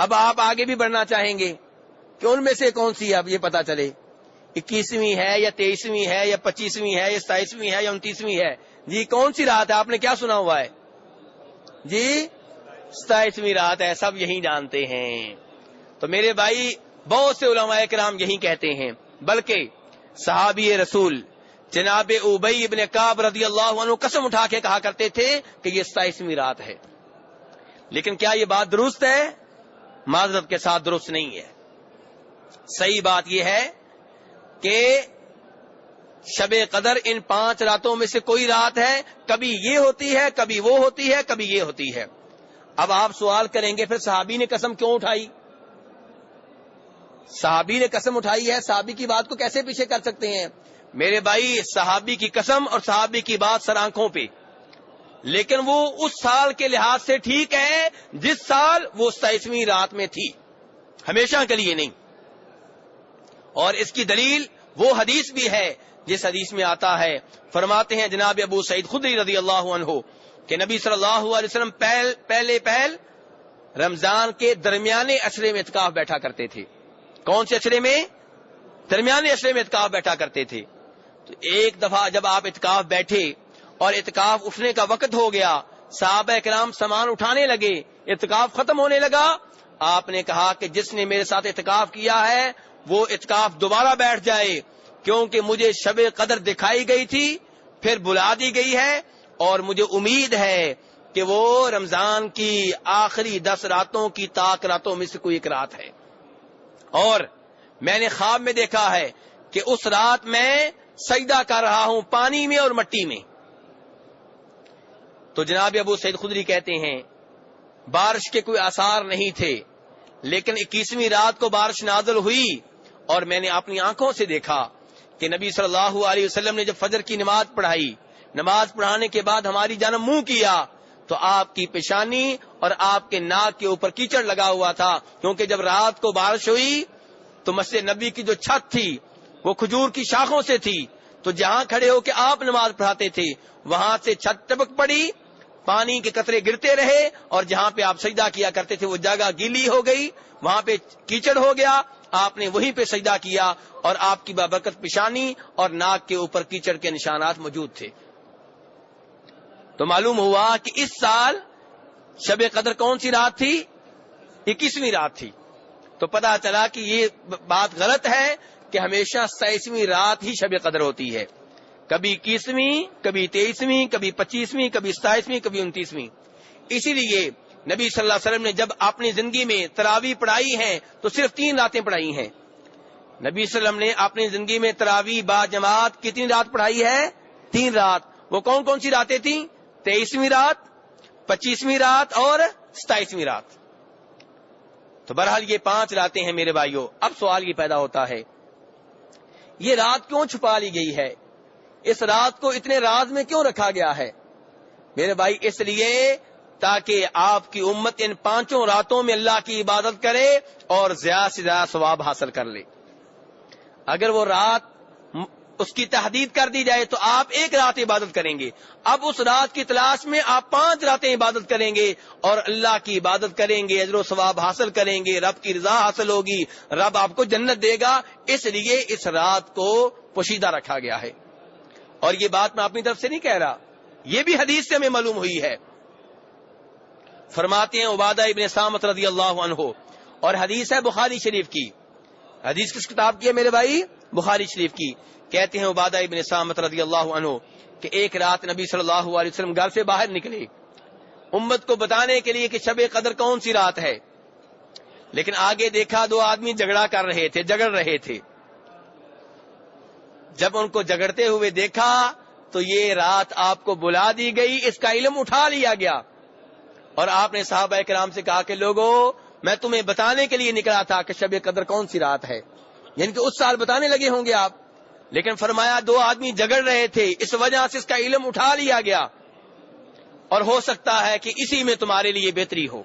اب آپ آگے بھی بڑھنا چاہیں گے کہ ان میں سے کون سی اب یہ پتا چلے 21ویں ہے یا 23ویں ہے یا 25ویں ہے یا 27ویں ہے یا 29ویں ہے. جی کون سی رات ہے؟ آپ نے کیا سنا ہوا ہے؟ جی 27ویں رات ہے. سب یہی جانتے ہیں. تو میرے بھائی بہت سے علماء کرام یہی کہتے ہیں، بلکہ صحابی رسول جناب ابی ابن کعب رضی اللہ عنہ قسم اٹھا کے کہا کرتے تھے کہ یہ 27ویں رات ہے. لیکن کیا یہ بات درست ہے؟ معذرت کے ساتھ درست نہیں ہے. صحیح بات یہ ہے کہ شب قدر ان 5 راتوں میں سے کوئی رات ہے، کبھی یہ ہوتی ہے، کبھی وہ ہوتی ہے، کبھی یہ ہوتی ہے. اب آپ سوال کریں گے پھر صحابی نے قسم کیوں اٹھائی؟ صحابی نے قسم اٹھائی ہے، صحابی کی بات کو کیسے پیچھے کر سکتے ہیں؟ میرے بھائی صحابی کی قسم اور صحابی کی بات سر آنکھوں پہ، لیکن وہ اس سال کے لحاظ سے ٹھیک ہے جس سال وہ 27ویں رات میں تھی، ہمیشہ کے لیے نہیں. اور اس کی دلیل وہ حدیث بھی ہے جس حدیث میں آتا ہے، فرماتے ہیں جناب ابو سعید خدری رضی اللہ عنہ کہ نبی صلی اللہ علیہ وسلم پہلے رمضان کے درمیانے عشرے میں اعتکاف بیٹھا کرتے تھے. کون سے عشرے میں؟ درمیانے عشرے میں اعتکاف بیٹھا کرتے تھے. تو ایک دفعہ جب آپ اعتکاف بیٹھے اور اعتکاف اٹھنے کا وقت ہو گیا، صحابہ کرام سامان اٹھانے لگے، اعتکاف ختم ہونے لگا، آپ نے کہا کہ جس نے میرے ساتھ اعتکاف کیا ہے وہ اعتکاف دوبارہ بیٹھ جائے، کیونکہ مجھے شب قدر دکھائی گئی تھی، پھر بلا دی گئی ہے، اور مجھے امید ہے کہ وہ رمضان کی آخری 10 راتوں کی طاق راتوں میں سے کوئی ایک رات ہے. اور میں نے خواب میں دیکھا ہے کہ اس رات میں سجدہ کر رہا ہوں پانی میں اور مٹی میں. تو جناب ابو سعید خدری کہتے ہیں بارش کے کوئی آثار نہیں تھے، لیکن 21ویں رات کو بارش نازل ہوئی اور میں نے اپنی آنکھوں سے دیکھا کہ نبی صلی اللہ علیہ وسلم نے جب فجر کی نماز پڑھائی، نماز پڑھانے کے بعد ہماری جانب منہ کیا تو آپ کی پیشانی اور آپ کے ناک کے اوپر کیچڑ لگا ہوا تھا، کیونکہ جب رات کو بارش ہوئی تو مسجد نبی کی جو چھت تھی وہ کھجور کی شاخوں سے تھی، تو جہاں کھڑے ہو کے آپ نماز پڑھاتے تھے وہاں سے چھت ٹپک پڑی، پانی کے قطرے گرتے رہے، اور جہاں پہ آپ سجدہ کیا کرتے تھے وہ جگہ گیلی ہو گئی، وہاں پہ کیچڑ ہو گیا، آپ نے وہیں پہ سجدہ کیا اور آپ کی بابرکت پیشانی اور ناک کے اوپر کیچڑ کے نشانات موجود تھے. تو معلوم ہوا کہ اس سال شب قدر کون سی رات تھی؟ 21ویں رات تھی. تو پتہ چلا کہ یہ بات غلط ہے کہ ہمیشہ 27ویں رات ہی شب قدر ہوتی ہے، کبھی 21ویں، کبھی 23ویں، کبھی 25ویں، کبھی 27ویں، کبھی 29ویں. اسی لیے نبی صلی اللہ علیہ وسلم نے جب اپنی زندگی میں تراویح پڑھائی ہیں تو صرف 3 راتیں پڑھائی ہیں. نبی صلی اللہ علیہ وسلم نے اپنی زندگی میں تراویح با جماعت کتنی رات پڑھائی ہے؟ 3 رات. وہ کون کون سی راتیں تھیں؟ 23ویں رات، 25ویں رات اور 27ویں رات. تو بہرحال یہ 5 راتیں ہیں میرے بھائیوں. اب سوال یہ پیدا ہوتا ہے یہ رات کیوں چھپا لی گئی ہے؟ اس رات کو اتنے راز میں کیوں رکھا گیا ہے؟ میرے بھائی اس لیے تاکہ آپ کی امت ان 5 راتوں میں اللہ کی عبادت کرے اور زیادہ سے زیادہ ثواب حاصل کر لے. اگر وہ رات اس کی تحدید کر دی جائے تو آپ 1 رات عبادت کریں گے، اب اس رات کی تلاش میں آپ 5 راتیں عبادت کریں گے اور اللہ کی عبادت کریں گے، اجر و ثواب حاصل کریں گے، رب کی رضا حاصل ہوگی، رب آپ کو جنت دے گا. اس لیے اس رات کو پوشیدہ رکھا گیا ہے. اور یہ بات میں اپنی طرف سے نہیں کہہ رہا، یہ بھی حدیث سے ہمیں معلوم ہوئی ہے. فرماتے ہیں عبادہ ابن صامت رضی اللہ عنہ، اور حدیث ہے بخاری شریف کی. حدیث کس کتاب کی ہے میرے بھائی؟ بخاری شریف کی. کہتے ہیں عبادہ ابن صامت رضی اللہ عنہ کہ ایک رات نبی صلی اللہ علیہ وسلم گھر سے باہر نکلے امت کو بتانے کے لیے کہ شب قدر کون سی رات ہے، لیکن آگے دیکھا 2 آدمی جھگڑ رہے تھے. جب ان کو جھگڑتے ہوئے دیکھا تو یہ رات آپ کو بلا دی گئی، اس کا علم اٹھا لیا گیا، اور آپ نے صحابہ کرام سے کہا کہ لوگوں میں تمہیں بتانے کے لیے نکلا تھا کہ شب قدر کون سی رات ہے. یعنی کہ اس سال بتانے لگے ہوں گے آپ، لیکن فرمایا 2 آدمی جھگڑ رہے تھے، اس وجہ سے اس کا علم اٹھا لیا گیا، اور ہو سکتا ہے کہ اسی میں تمہارے لیے بہتری ہو،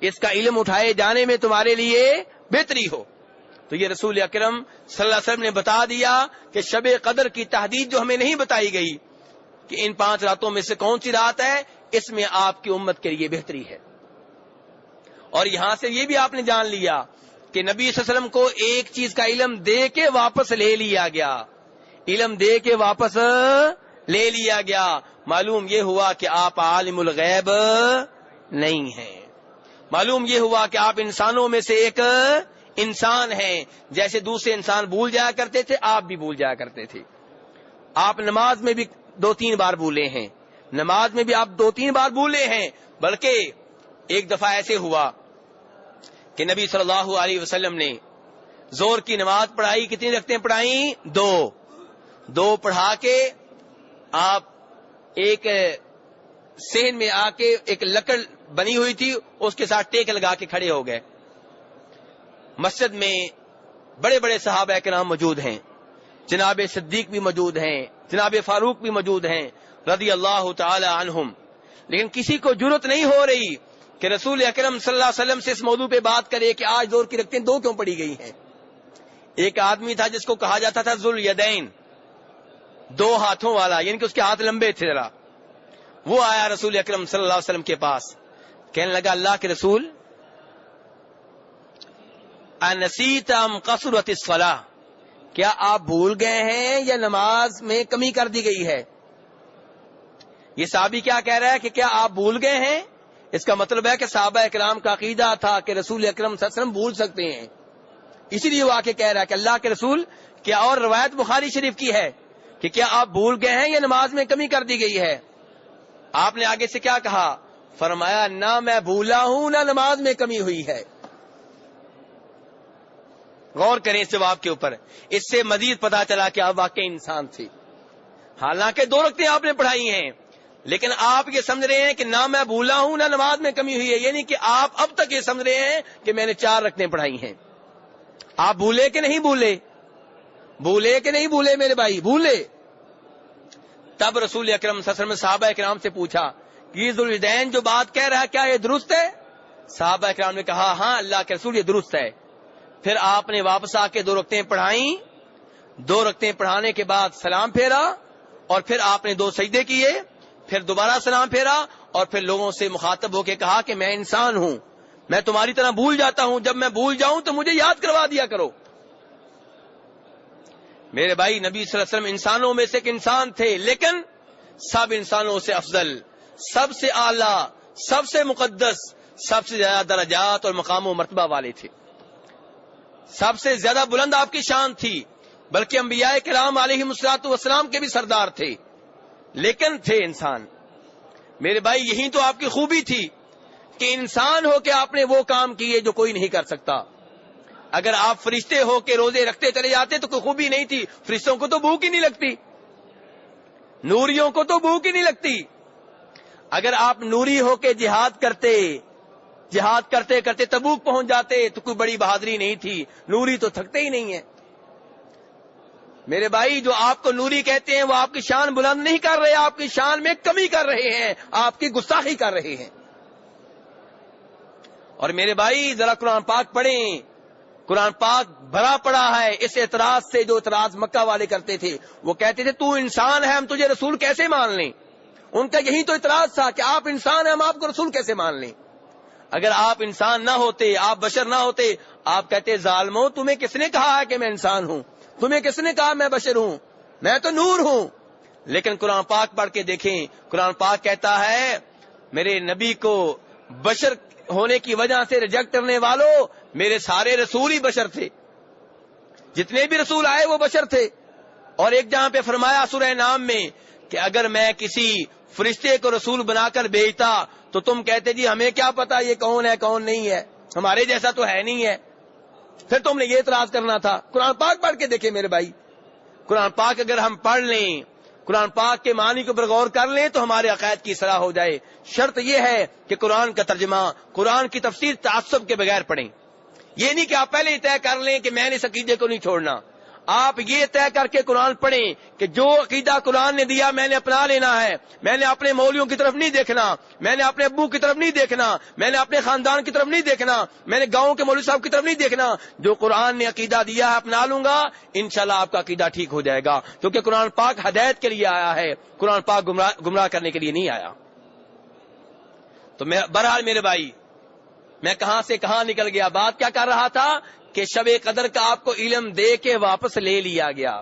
اس کا علم اٹھائے جانے میں تمہارے لیے بہتری ہو. تو یہ رسول اکرم صلی اللہ علیہ وسلم نے بتا دیا کہ شب قدر کی تحدید جو ہمیں نہیں بتائی گئی کہ ان 5 راتوں میں سے کون سی رات ہے، اس میں آپ کی امت کے لیے بہتری ہے. اور یہاں سے یہ بھی آپ نے جان لیا کہ نبی صلی اللہ علیہ وسلم کو ایک چیز کا علم دے کے واپس لے لیا گیا، علم دے کے واپس لے لیا گیا۔ معلوم یہ ہوا کہ آپ عالم الغیب نہیں ہیں، معلوم یہ ہوا کہ آپ انسانوں میں سے ایک انسان ہیں، جیسے دوسرے انسان بھول جایا کرتے تھے آپ بھی بھول جایا کرتے تھے۔ آپ نماز میں بھی 2-3 بار بھولے ہیں، نماز میں بھی آپ 2-3 بار بھولے ہیں، بلکہ ایک دفعہ ایسے ہوا کہ نبی صلی اللہ علیہ وسلم نے زور کی نماز پڑھائی، کتنی رکعتیں پڑھائیں؟ 2 پڑھا کے آپ ایک صحن میں آ کے ایک لکڑ بنی ہوئی تھی اس کے ساتھ ٹیک لگا کے کھڑے ہو گئے۔ مسجد میں بڑے بڑے صحابہ کرام موجود ہیں، جناب صدیق بھی موجود ہیں، جناب فاروق بھی موجود ہیں رضی اللہ تعالی عنہم، لیکن کسی کو جرأت نہیں ہو رہی کہ رسول اکرم صلی اللہ علیہ وسلم سے اس موضوع پہ بات کرے کہ آج زور کی رکعتیں 2 کیوں پڑھی گئی ہیں۔ ایک آدمی تھا جس کو کہا جاتا تھا ذو الیدین، 2 ہاتھوں والا، یعنی کہ اس کے ہاتھ لمبے تھے ذرا۔ وہ آیا رسول اکرم صلی اللہ علیہ وسلم کے پاس، کہنے لگا اللہ کے رسول انسیت ام قصرت الصلاۃ، کیا آپ بھول گئے ہیں یا نماز میں کمی کر دی گئی ہے؟ یہ صحابی کیا کہہ رہا ہے کہ کیا آپ بھول گئے ہیں؟ اس کا مطلب ہے کہ صحابہ اکرام کا عقیدہ تھا کہ رسول اکرم صلی اللہ علیہ وسلم بھول سکتے ہیں، اسی لیے وہ آ کے کہہ رہا ہے کہ اللہ کے رسول کیا، اور روایت بخاری شریف کی ہے کہ کیا آپ بھول گئے ہیں یا نماز میں کمی کر دی گئی ہے؟ آپ نے آگے سے کیا کہا؟ فرمایا نہ میں بھولا ہوں نہ نماز میں کمی ہوئی ہے۔ غور کریں اس جواب کے اوپر، اس سے مزید پتا چلا کہ آپ واقعی انسان تھے۔ حالانکہ 2 رکعتیں آپ نے پڑھائی ہیں، لیکن آپ یہ سمجھ رہے ہیں کہ نہ میں بھولا ہوں نہ نماز میں کمی ہوئی ہے، یعنی کہ آپ اب تک یہ سمجھ رہے ہیں کہ میں نے 4 رکعتیں پڑھائی ہیں۔ آپ بھولے کہ نہیں بھولے؟ بھولے کہ نہیں بھولے میرے بھائی؟ بھولے۔ تب رسول اکرم صلی اللہ علیہ وسلم نے صحابہ اکرام سے پوچھا کہ یہ ذو الیدین جو بات کہہ رہا ہے کیا یہ درست ہے؟ صحابہ اکرام نے کہا ہاں اللہ کے رسول یہ درست ہے۔ پھر آپ نے واپس آ کے 2 رکعتیں پڑھائیں، 2 رکعتیں پڑھانے کے بعد سلام پھیرا، اور پھر آپ نے 2 سجدے کیے، پھر دوبارہ سلام پھیرا، اور پھر لوگوں سے مخاطب ہو کے کہا کہ میں انسان ہوں، میں تمہاری طرح بھول جاتا ہوں، جب میں بھول جاؤں تو مجھے یاد کروا دیا کرو۔ میرے بھائی نبی صلی اللہ علیہ وسلم انسانوں میں سے ایک انسان تھے، لیکن سب انسانوں سے افضل، سب سے اعلیٰ، سب سے مقدس، سب سے زیادہ درجات اور مقام و مرتبہ والے تھے، سب سے زیادہ بلند آپ کی شان تھی، بلکہ انبیاء کرام علیہم الصلوۃ والسلام کے بھی سردار تھے، لیکن تھے انسان۔ میرے بھائی یہی تو آپ کی خوبی تھی کہ انسان ہو کے آپ نے وہ کام کیے جو کوئی نہیں کر سکتا۔ اگر آپ فرشتے ہو کے روزے رکھتے چلے جاتے تو کوئی خوبی نہیں تھی، فرشتوں کو تو بھوک ہی نہیں لگتی، نوریوں کو تو بھوک ہی نہیں لگتی۔ اگر آپ نوری ہو کے جہاد کرتے کرتے تبوک پہنچ جاتے تو کوئی بڑی بہادری نہیں تھی، نوری تو تھکتے ہی نہیں ہیں۔ میرے بھائی جو آپ کو نوری کہتے ہیں وہ آپ کی شان بلند نہیں کر رہے، آپ کی شان میں کمی کر رہے ہیں، آپ کی گستاخی کر رہے ہیں۔ اور میرے بھائی ذرا قرآن پاک پڑھیں، قرآن پاک بھرا پڑا ہے اس اعتراض سے جو اعتراض مکہ والے کرتے تھے۔ وہ کہتے تھے تو انسان ہے، ہم تجھے رسول کیسے مان لیں؟ ان کا یہی تو اعتراض تھا کہ آپ انسان ہیں، ہم آپ کو رسول کیسے مان لیں؟ اگر آپ انسان نہ ہوتے، آپ بشر نہ ہوتے، آپ کہتے ظالموں تمہیں کس نے کہا ہے کہ میں انسان ہوں؟ تمہیں کس نے کہا میں بشر ہوں؟ میں تو نور ہوں۔ لیکن قرآن پاک پڑھ کے دیکھیں، قرآن پاک کہتا ہے میرے نبی کو بشر ہونے کی وجہ سے ریجیکٹ کرنے والوں، میرے سارے رسول ہی بشر تھے، جتنے بھی رسول آئے وہ بشر تھے۔ اور ایک جہاں پہ فرمایا سورہ نام میں کہ اگر میں کسی فرشتے کو رسول بنا کر بھیجتا تو تم کہتے جی ہمیں کیا پتا یہ کون ہے کون نہیں ہے، ہمارے جیسا تو ہے نہیں ہے، پھر تم نے یہ اعتراض کرنا تھا۔ قرآن پاک پڑھ کے دیکھیں میرے بھائی، قرآن پاک اگر ہم پڑھ لیں، قرآن پاک کے معنی کے اوپر غور کر لیں تو ہمارے عقائد کی اصلاح ہو جائے۔ شرط یہ ہے کہ قرآن کا ترجمہ، قرآن کی تفسیر تعصب کے بغیر پڑھیں۔ یہ نہیں کہ آپ پہلے ہی طے کر لیں کہ میں نے اس عقیدے کو نہیں چھوڑنا، آپ یہ طے کر کے قرآن پڑھیں کہ جو عقیدہ قرآن نے دیا میں نے اپنا لینا ہے، میں نے اپنے مولویوں کی طرف نہیں دیکھنا، میں نے اپنے ابو کی طرف نہیں دیکھنا، میں نے اپنے خاندان کی طرف نہیں دیکھنا، میں نے گاؤں کے مولوی صاحب کی طرف نہیں دیکھنا، جو قرآن نے عقیدہ دیا ہے اپنا لوں گا، انشاءاللہ آپ کا عقیدہ ٹھیک ہو جائے گا، کیونکہ قرآن پاک ہدایت کے لیے آیا ہے، قرآن پاک گمراہ کرنے کے لیے نہیں آیا۔ تو بہرحال میرے بھائی میں کہاں سے کہاں نکل گیا. بات کیا کر رہا تھا کہ شب قدر کا آپ کو علم دے کے واپس لے لیا گیا.